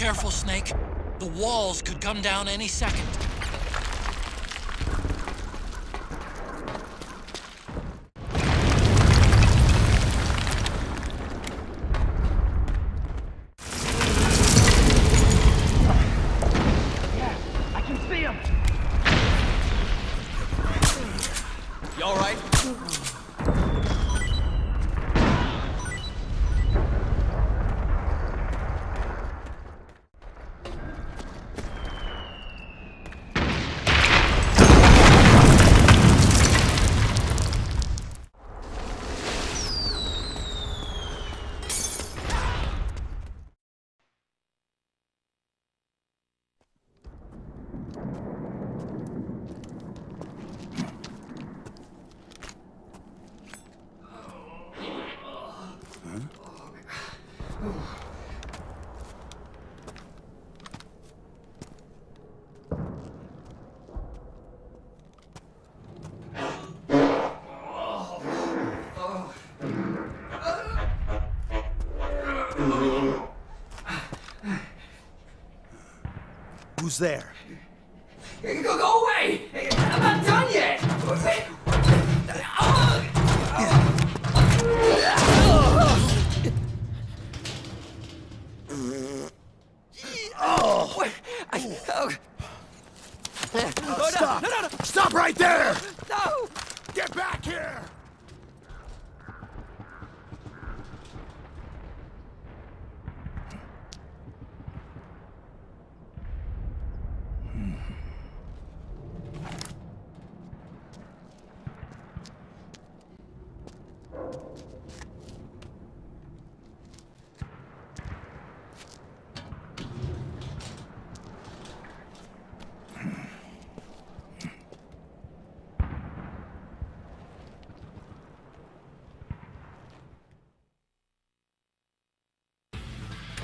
Careful, Snake. The walls could come down any second. Yeah, I can see him. You all right? Who's there? Go away! I'm not done yet! Stop! No. Stop right there! No! Get back here!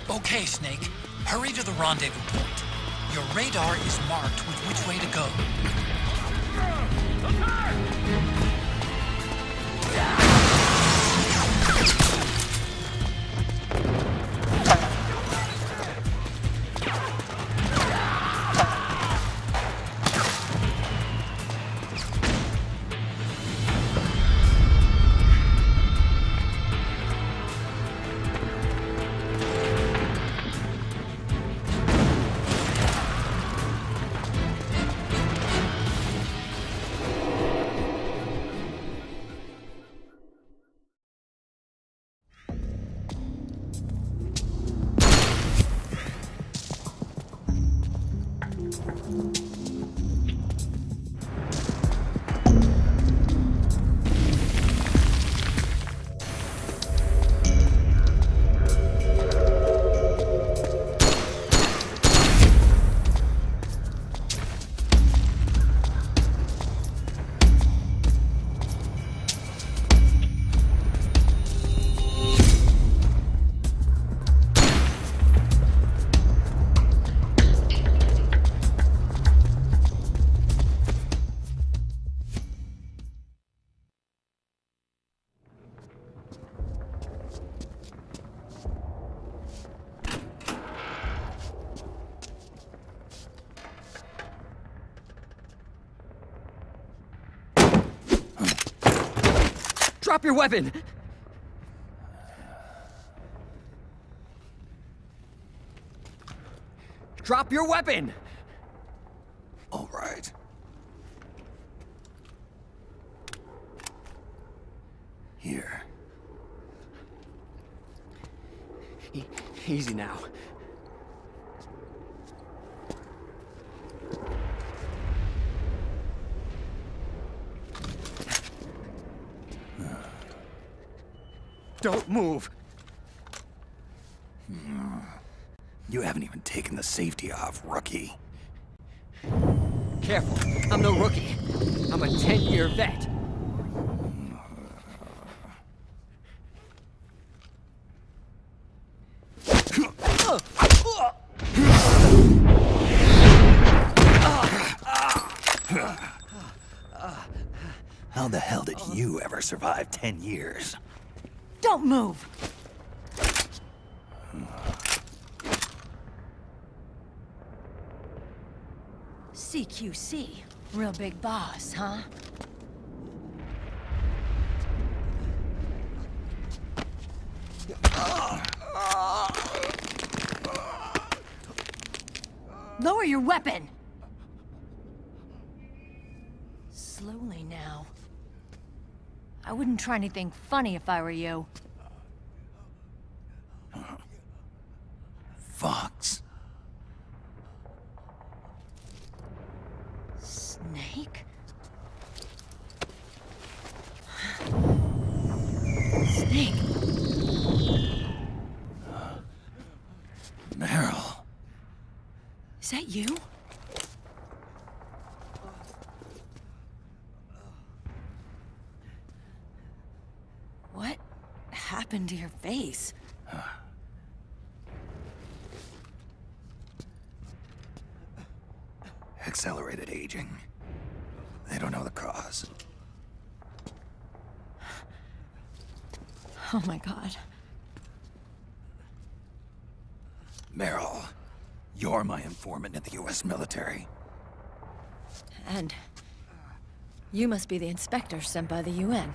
Okay, Snake. Hurry to the rendezvous point. Your radar is marked with which way to go. Drop your weapon! Drop your weapon! All right. Here. Easy now. Don't move. You haven't even taken the safety off, rookie. Careful, I'm no rookie. I'm a 10-year vet. How the hell did you ever survive 10 years? Don't move! CQC. Real big boss, huh? Lower your weapon! Slowly now. I wouldn't try anything funny if I were you. Fox. Snake? Snake? Meryl. Is that you? What happened to your face? Accelerated aging. They don't know the cause. Oh my god. Meryl, you're my informant in the US military. And you must be the inspector sent by the UN.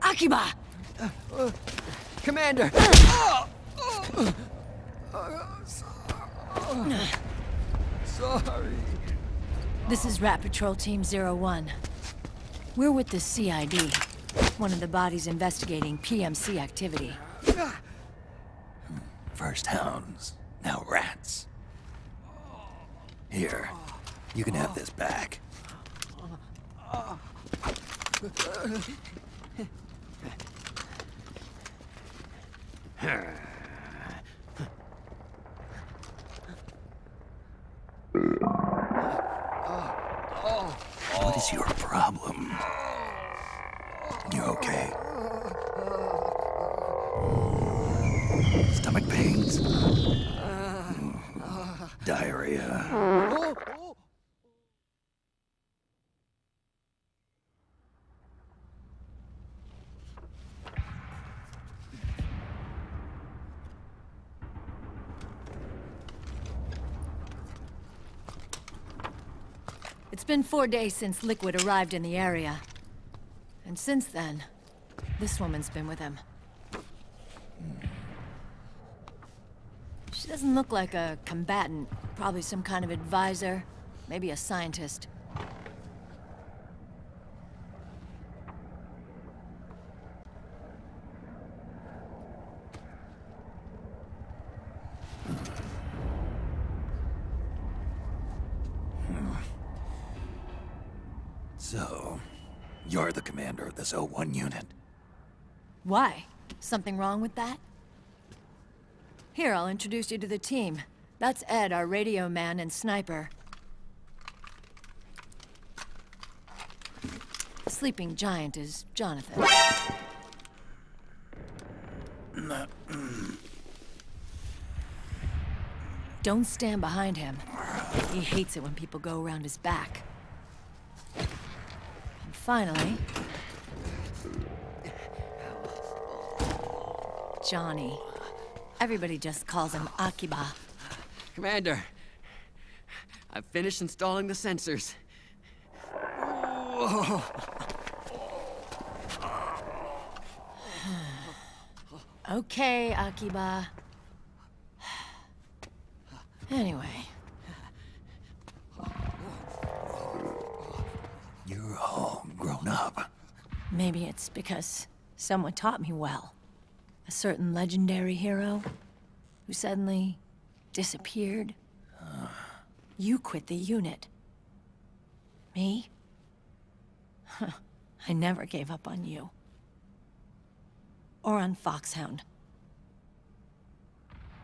Akiba! Commander! Sorry. This is Rat Patrol Team 01. We're with the CID, one of the bodies investigating PMC activity. First hounds, now rats. Here, you can have this back. What is your problem? You okay? Stomach pains? Diarrhea? It's been 4 days since Liquid arrived in the area. And since then, this woman's been with him. She doesn't look like a combatant. Probably some kind of advisor. Maybe a scientist. So, you're the commander of this O1 unit? Why? Something wrong with that? Here, I'll introduce you to the team. That's Ed, our radio man and sniper. Sleeping giant is Jonathan. Don't stand behind him. He hates it when people go around his back. And finally... Johnny. Everybody just calls him Akiba. Commander, I've finished installing the sensors. Okay, Akiba. Anyway. You're all grown up. Maybe it's because someone taught me well. A certain legendary hero who suddenly disappeared. You quit the unit. Me? I never gave up on you. Or on Foxhound.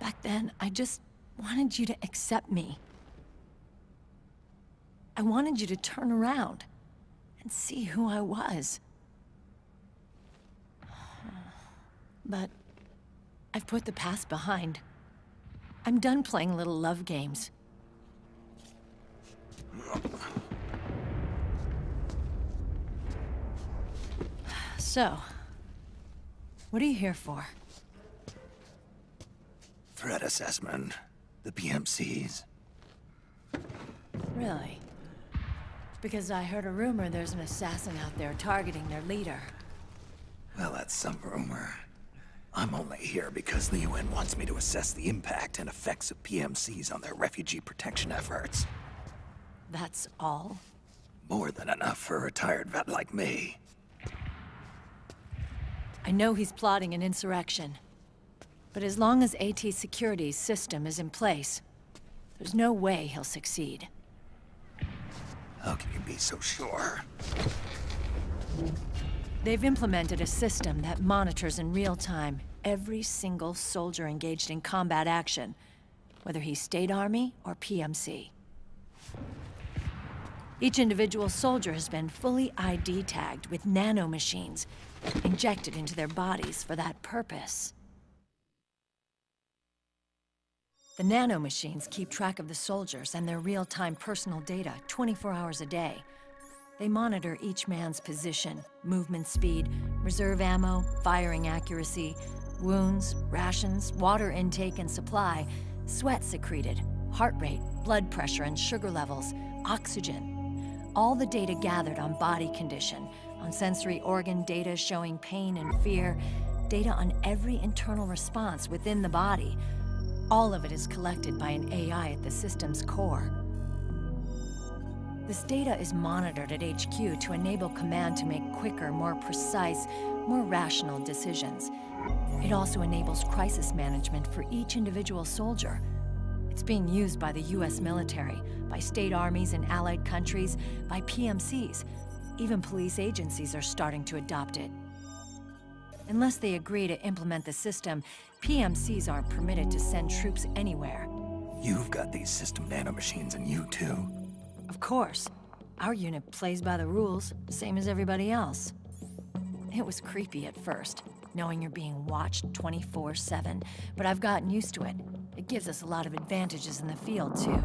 Back then, I just wanted you to accept me. I wanted you to turn around and see who I was. But I've put the past behind. I'm done playing little love games. So, what are you here for? Threat assessment. The PMCs. Really? Because I heard a rumor there's an assassin out there targeting their leader. Well, that's some rumor. I'm only here because the UN wants me to assess the impact and effects of PMCs on their refugee protection efforts. That's all? More than enough for a retired vet like me. I know he's plotting an insurrection. But as long as AT Security's system is in place, there's no way he'll succeed. How can you be so sure? They've implemented a system that monitors in real time every single soldier engaged in combat action, whether he's State Army or PMC. Each individual soldier has been fully ID tagged with nanomachines injected into their bodies for that purpose. The nanomachines keep track of the soldiers and their real-time personal data 24 hours a day. They monitor each man's position, movement speed, reserve ammo, firing accuracy, wounds, rations, water intake and supply, sweat secreted, heart rate, blood pressure and sugar levels, oxygen. All the data gathered on body condition, on sensory organ data showing pain and fear, data on every internal response within the body. All of it is collected by an AI at the system's core. This data is monitored at HQ to enable command to make quicker, more precise, more rational decisions. It also enables crisis management for each individual soldier. It's being used by the US military, by state armies in allied countries, by PMCs. Even police agencies are starting to adopt it. Unless they agree to implement the system, PMCs aren't permitted to send troops anywhere. You've got these system nanomachines in you too. Of course. Our unit plays by the rules, same as everybody else. It was creepy at first, knowing you're being watched 24/7, but I've gotten used to it. It gives us a lot of advantages in the field, too.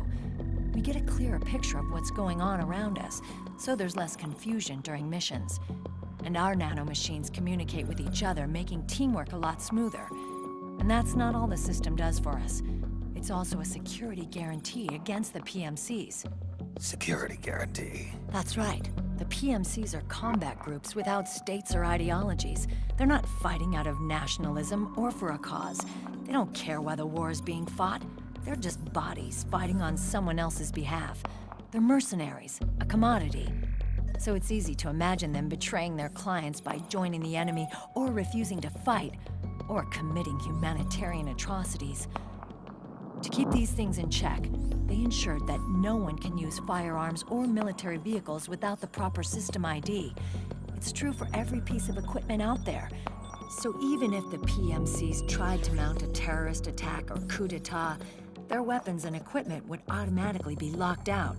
We get a clearer picture of what's going on around us, so there's less confusion during missions. And our nanomachines communicate with each other, making teamwork a lot smoother. And that's not all the system does for us. It's also a security guarantee against the PMCs. Security guarantee. That's right. The PMCs are combat groups without states or ideologies. They're not fighting out of nationalism or for a cause. They don't care why the war is being fought. They're just bodies fighting on someone else's behalf. They're mercenaries, a commodity. So it's easy to imagine them betraying their clients by joining the enemy or refusing to fight, or committing humanitarian atrocities. To keep these things in check, they ensured that no one can use firearms or military vehicles without the proper system ID. It's true for every piece of equipment out there. So even if the PMCs tried to mount a terrorist attack or coup d'etat, their weapons and equipment would automatically be locked out.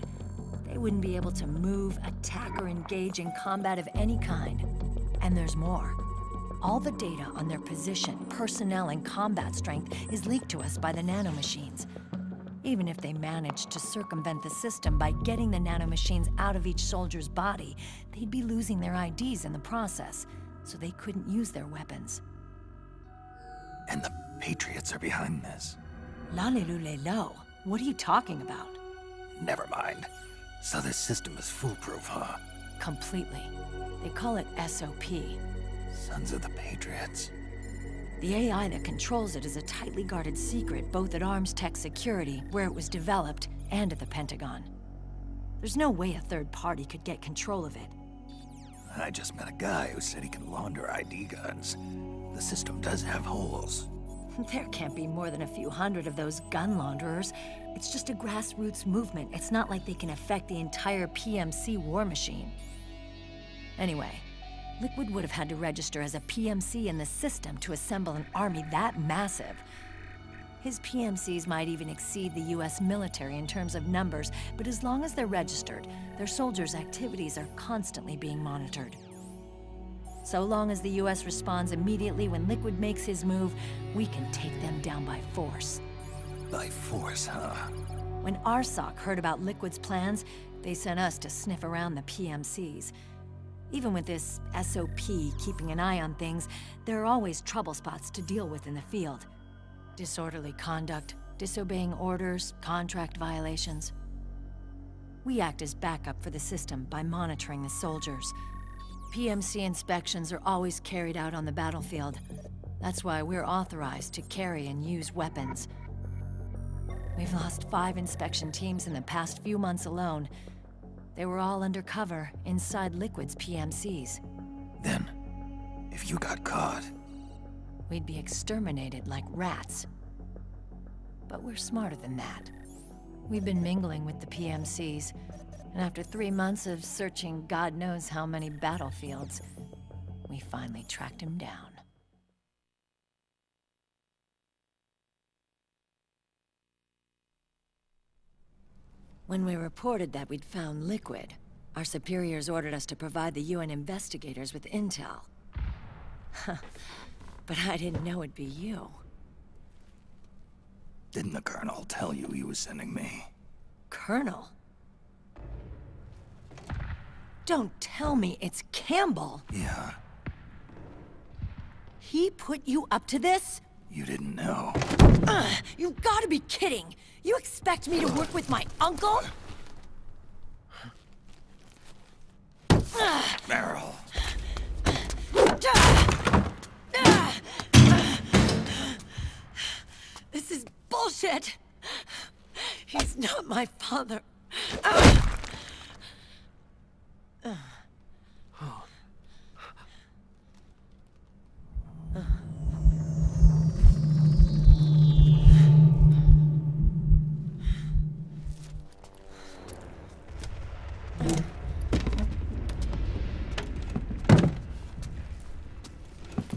They wouldn't be able to move, attack, or engage in combat of any kind. And there's more. All the data on their position, personnel, and combat strength is leaked to us by the nanomachines. Even if they managed to circumvent the system by getting the nanomachines out of each soldier's body, they'd be losing their IDs in the process, so they couldn't use their weapons. And the Patriots are behind this. Lalilulelo, what are you talking about? Never mind. So this system is foolproof, huh? Completely. They call it SOP. Sons of the Patriots. The AI that controls it is a tightly guarded secret, both at Arms Tech Security, where it was developed, and at the Pentagon. There's no way a third party could get control of it. I just met a guy who said he can launder ID guns. The system does have holes. There can't be more than a few hundred of those gun launderers. It's just a grassroots movement. It's not like they can affect the entire PMC war machine. Anyway, Liquid would have had to register as a PMC in the system to assemble an army that massive. His PMCs might even exceed the US military in terms of numbers, but as long as they're registered, their soldiers' activities are constantly being monitored. So long as the US responds immediately when Liquid makes his move, we can take them down by force. By force, huh? When RSOC heard about Liquid's plans, they sent us to sniff around the PMCs. Even with this SOP keeping an eye on things, there are always trouble spots to deal with in the field. Disorderly conduct, disobeying orders, contract violations. We act as backup for the system by monitoring the soldiers. PMC inspections are always carried out on the battlefield. That's why we're authorized to carry and use weapons. We've lost 5 inspection teams in the past few months alone. They were all undercover, inside Liquid's PMCs. Then, if you got caught... we'd be exterminated like rats. But we're smarter than that. We've been mingling with the PMCs, and after 3 months of searching God knows how many battlefields, we finally tracked him down. When we reported that we'd found Liquid, our superiors ordered us to provide the UN investigators with intel. But I didn't know it'd be you. Didn't the Colonel tell you he was sending me? Colonel? Don't tell me it's Campbell! Yeah. He put you up to this? You didn't know. You gotta be kidding! You expect me to work with my uncle? Meryl. This is bullshit! He's not my father.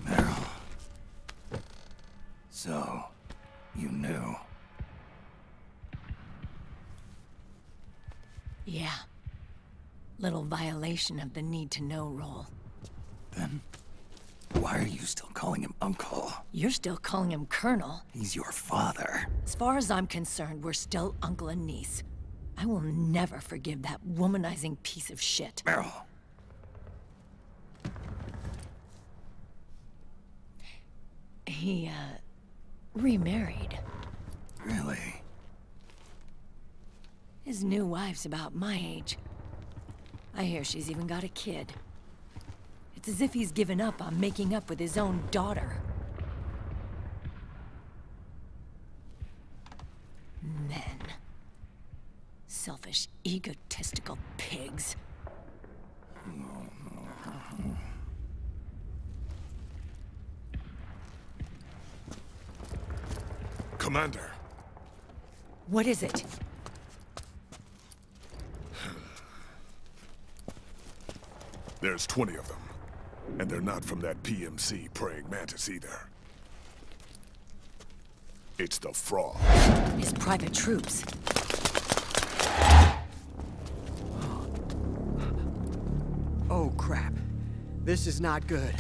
Meryl. So, you knew. Yeah. Little violation of the need-to-know rule. Then, why are you still calling him Uncle? You're still calling him Colonel. He's your father. As far as I'm concerned, we're still uncle and niece. I will never forgive that womanizing piece of shit. Meryl. He, remarried. Really? His new wife's about my age. I hear she's even got a kid. It's as if he's given up on making up with his own daughter. Men. Selfish, egotistical pigs. Commander. What is it? There's 20 of them. And they're not from that PMC praying mantis either. It's the Frog. His private troops. Oh, crap. This is not good.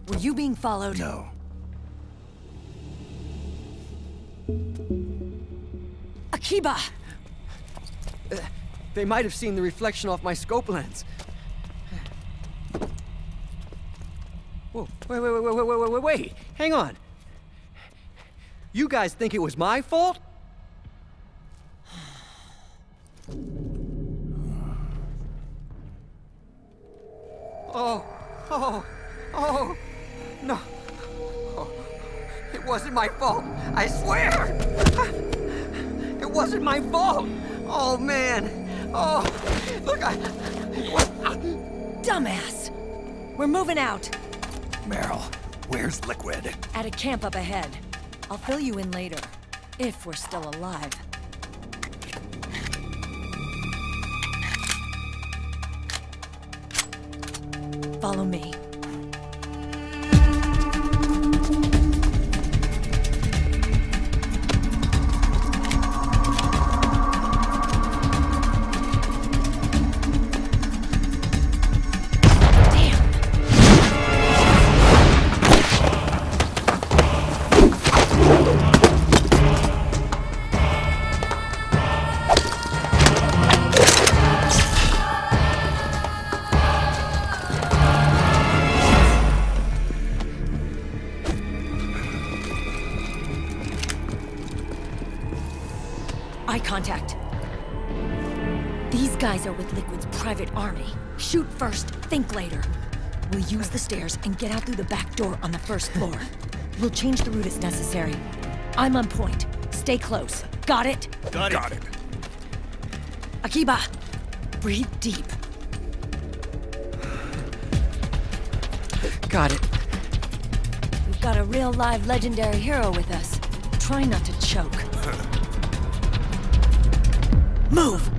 Were you being followed? No. Akiba! They might have seen the reflection off my scope lens. Whoa, wait. Hang on. You guys think it was my fault? Oh, no. Oh, it wasn't my fault, I swear! It wasn't my fault! Oh, man. Oh, look, Dumbass! We're moving out. Meryl, where's Liquid? At a camp up ahead. I'll fill you in later. If we're still alive. Follow me. contact. These guys are with Liquid's private army. Shoot first, think later. We'll use the stairs and get out through the back door on the first floor. We'll change the route as necessary. I'm on point. Stay close. Got it? Got it. Akiba, breathe deep. Got it. We've got a real live legendary hero with us. Try not to choke. Move!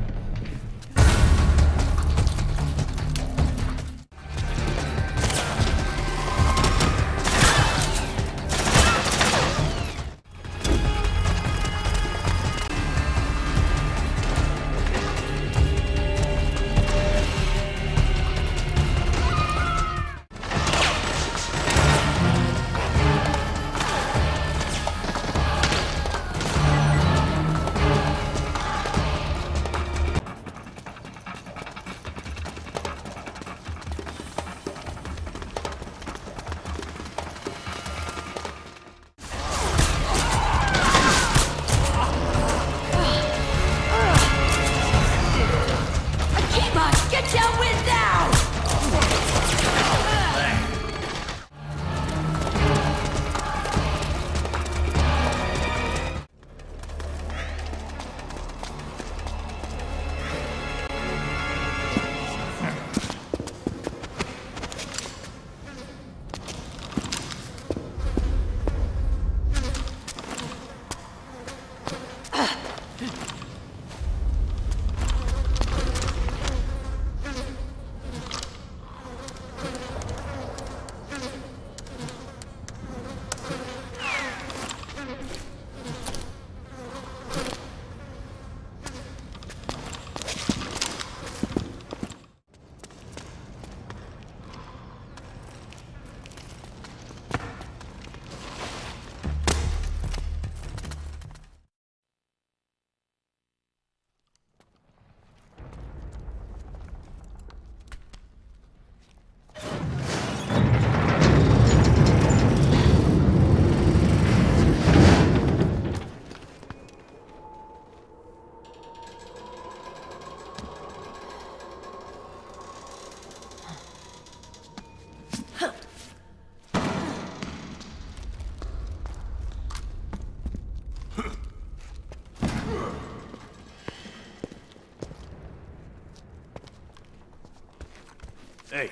Hey.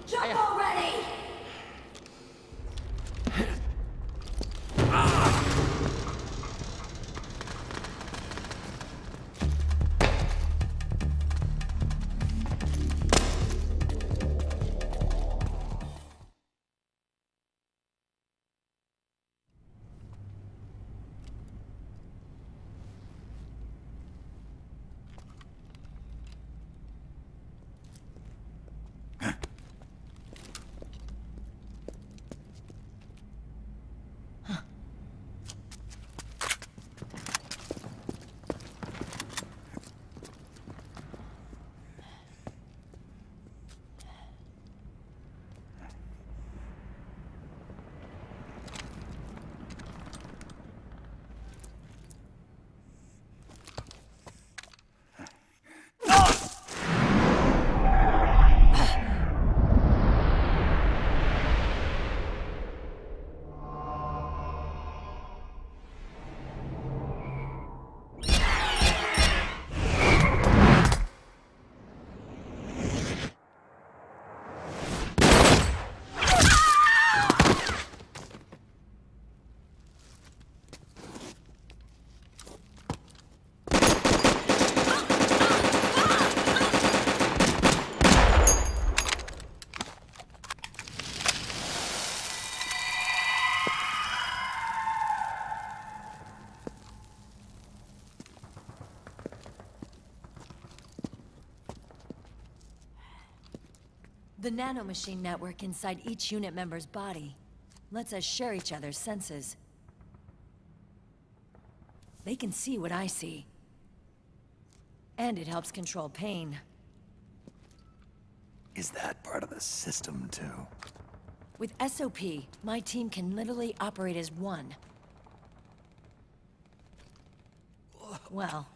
Jump already! The nanomachine network inside each unit member's body lets us share each other's senses. They can see what I see. And it helps control pain. Is that part of the system, too? With SOP, my team can literally operate as one. Well,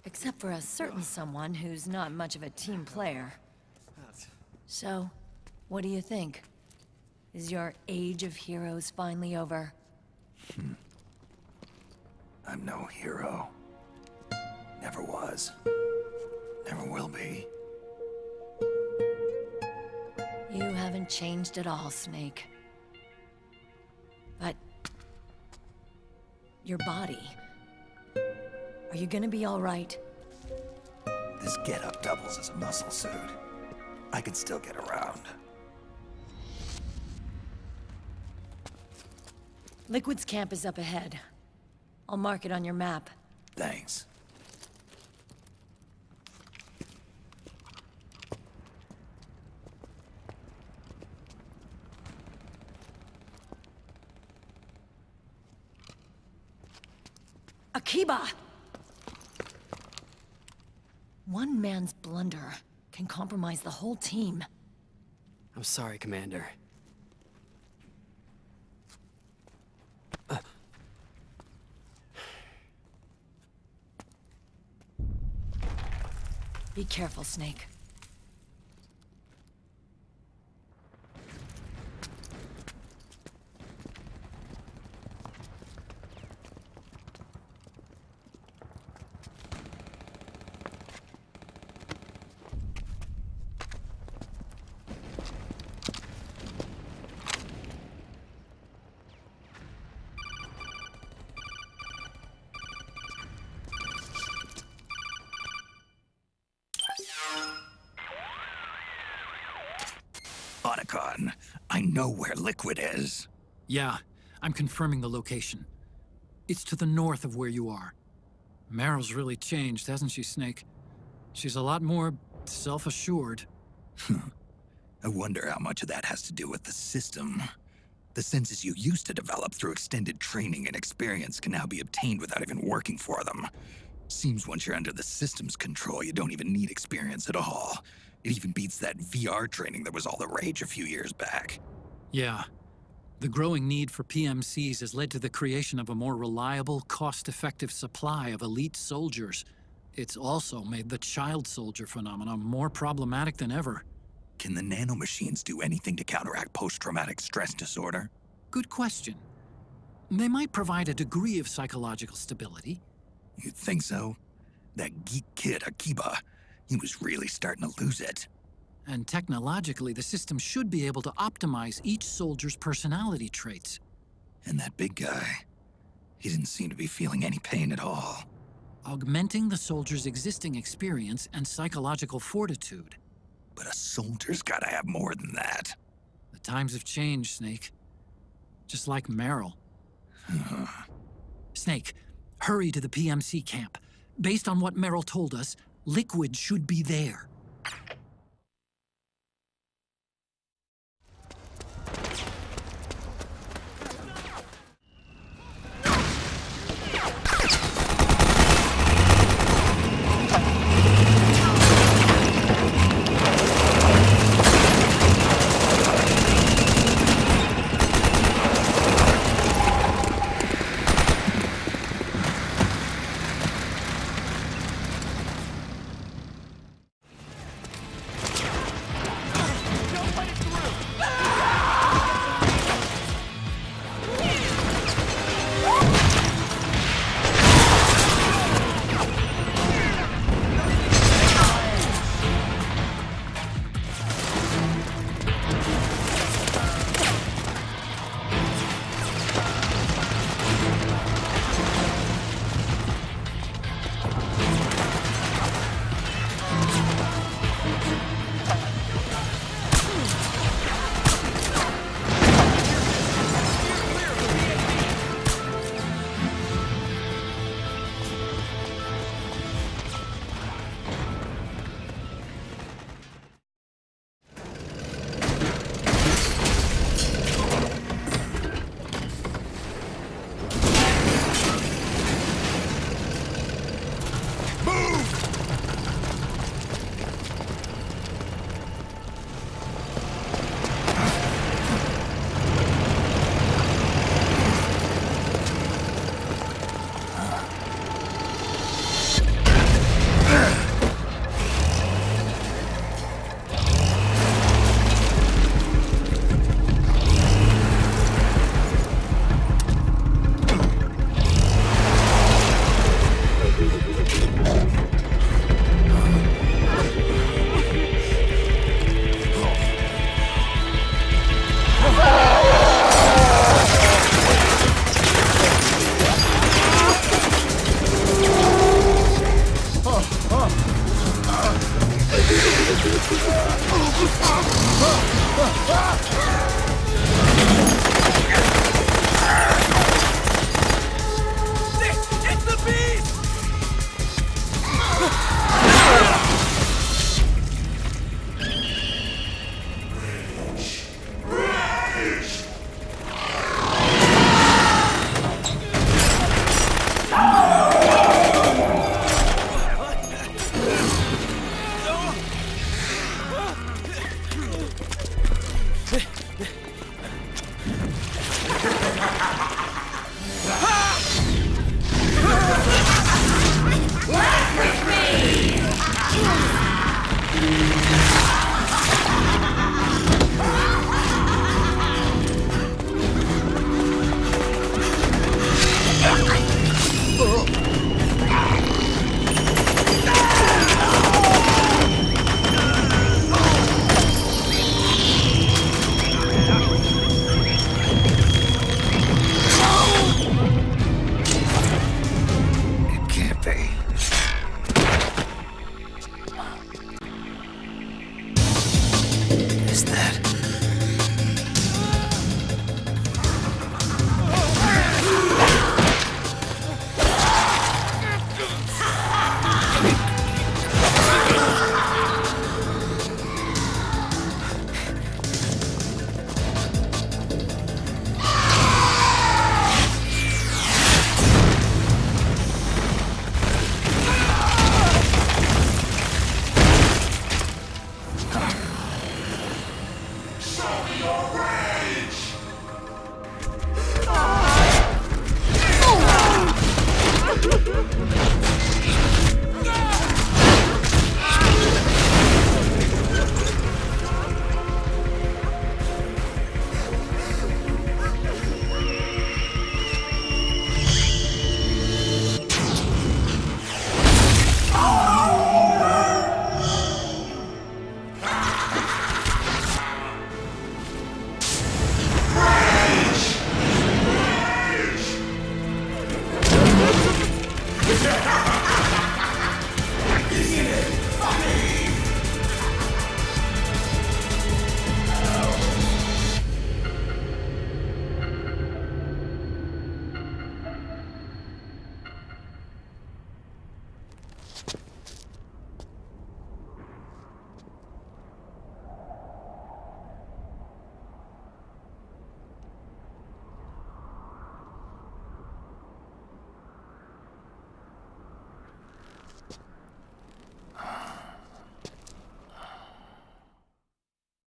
except for a certain someone who's not much of a team player. So, what do you think? Is your age of heroes finally over? I'm no hero. Never was. Never will be. You haven't changed at all, Snake. But... your body... are you gonna be all right? This get-up doubles as a muscle suit. I can still get around. Liquid's camp is up ahead. I'll mark it on your map. Thanks. Akiba! One man's blunder can compromise the whole team. I'm sorry, Commander. Be careful, Snake. Otacon, I know where Liquid is. Yeah, I'm confirming the location. It's to the north of where you are. Meryl's really changed, hasn't she, Snake? She's a lot more self-assured. I wonder how much of that has to do with the system. The senses you used to develop through extended training and experience can now be obtained without even working for them. Seems once you're under the system's control, you don't even need experience at all. It even beats that VR training that was all the rage a few years back. Yeah. The growing need for PMCs has led to the creation of a more reliable, cost-effective supply of elite soldiers. It's also made the child soldier phenomenon more problematic than ever. Can the nanomachines do anything to counteract post-traumatic stress disorder? Good question. They might provide a degree of psychological stability. You'd think so? That geek kid, Akiba, he was really starting to lose it. And technologically, the system should be able to optimize each soldier's personality traits. And that big guy, he didn't seem to be feeling any pain at all. Augmenting the soldier's existing experience and psychological fortitude. But a soldier's gotta have more than that. The times have changed, Snake. Just like Meryl. Snake, hurry to the PMC camp. Based on what Meryl told us, Liquid should be there. It's the beast!